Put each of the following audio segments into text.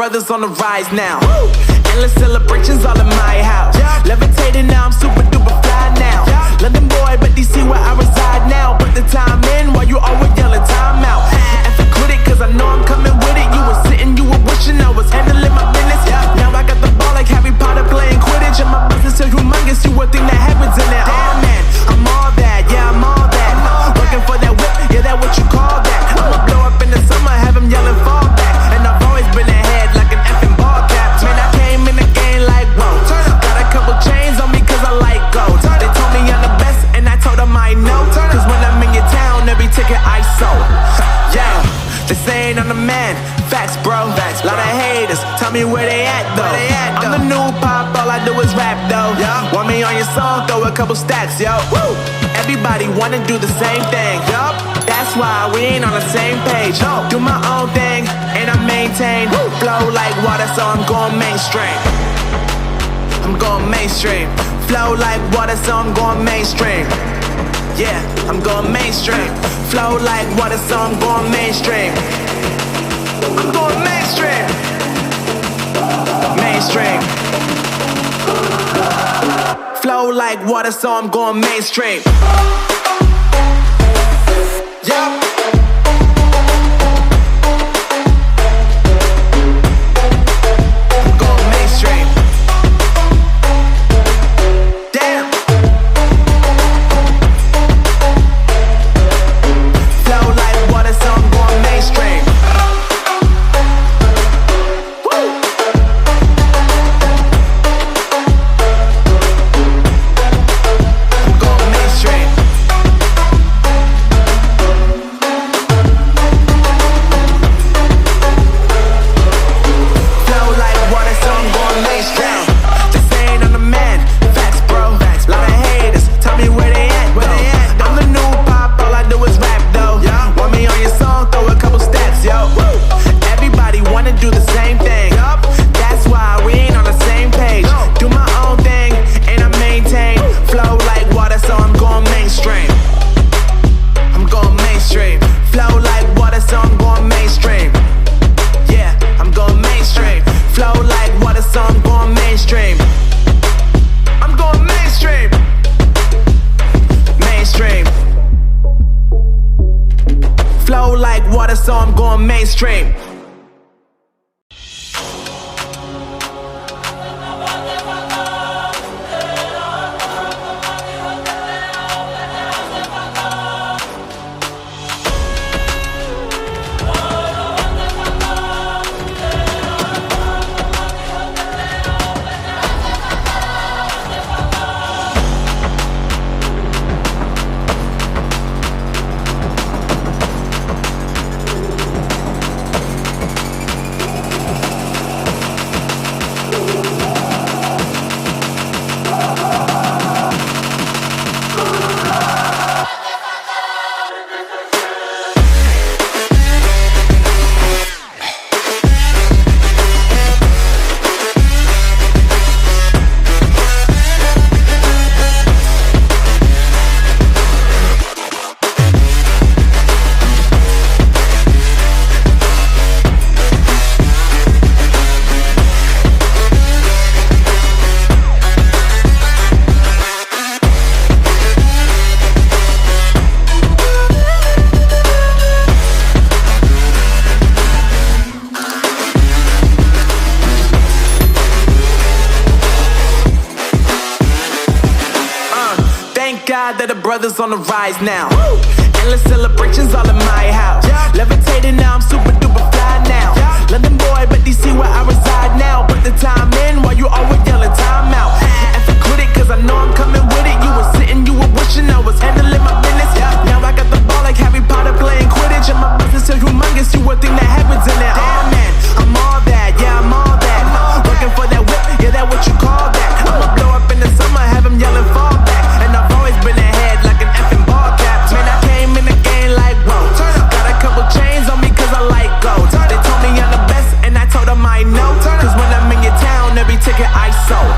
brothers on the rise now. Endless celebrations all in my house. Levitating now, I'm super duper fly now. London boy, but DC where I reside now. Put the time in while you always yelling time out. And quit it, cause I know I'm coming with it. You were sitting, you were wishing I was handling my business. Now I got the ball like Harry Potter playing Quidditch. And my business is humongous, you would think that happens in there. Damn man, I'm all that, yeah I'm all that. Working for that whip, yeah that what you call that. I'ma blow up in the summer, have him yelling fall back. And I've always been ahead like an effing ball cap. Man, I came in the game like whoa. Got a couple chains on me cause I like gold. They told me I'm the best and I told them I know. Cause when I'm in your town, every ticket I sold. Yeah, they saying I'm the man. Facts bro, lot of haters, tell me where they at though. I'm the new pop, all I do is rap though. Want me on your song, throw a couple stacks, yo. Everybody wanna do the same thing, that's why we ain't on the same page. Do my own thing, and I maintain. Flow like water, so I'm going mainstream. I'm going mainstream. Flow like water, so I'm going mainstream. Yeah, I'm going mainstream. Flow like water, so I'm going mainstream. I'm going mainstream. Mainstream. Flow like water, so I'm going mainstream. Yeah. So I'm going mainstream. God that the brothers on the rise now. Endless celebrations all in my house. Levitating now, I'm super duper fly now. London boy, but DC where I reside now. Put the time in while you always yelling time out. And quit it, cause I know I'm coming with it. You were sitting, you were wishing I was handling my business. Now I got the ball like Harry Potter playing Quidditch. And my business is humongous, you would think that happens in there. Damn man, I'm all that, yeah I'm all that. Working for that whip, yeah that what you call that. I'ma blow up in the summer, have him yelling fall back. And I've always been ahead like an effing ball cap. Man, I came in the game like whoa. Got a couple chains on me cause I like gold. They told me I'm the best and I told them I know. Cause when I'm in your town, every ticket I sold.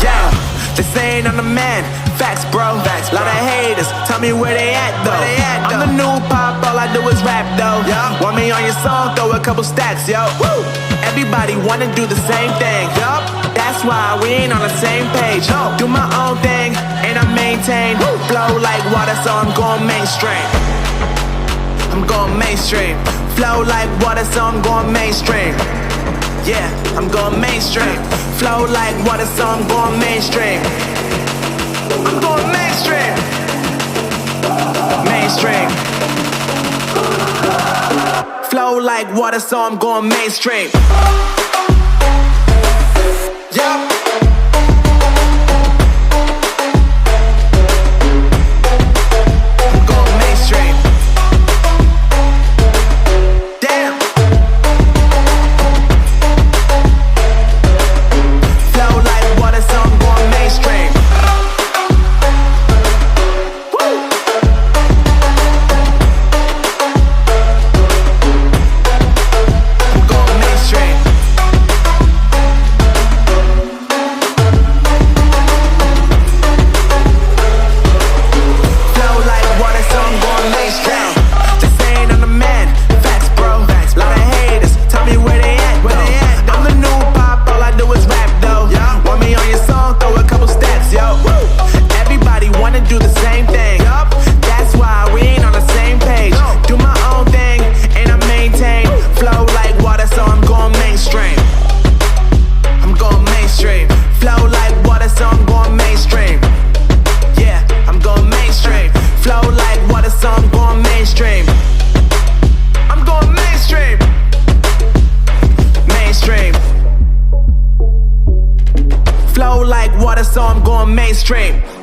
Yeah, they saying I'm the man. Facts bro, lot of haters, tell me where they at though. I'm the new pop, all I do is rap though. Want me on your song, throw a couple stacks, yo. Everybody wanna do the same thing. Yup, that's why we ain't on the same page. Do my own thing and I maintain. Flow like water, so I'm going mainstream. I'm going mainstream. Flow like water, so I'm going mainstream. Yeah, I'm going mainstream. Flow like water, so I'm going mainstream. I'm going mainstream. Mainstream. Flow like water, so I'm going mainstream. Yup. Flow like water, so I'm going mainstream.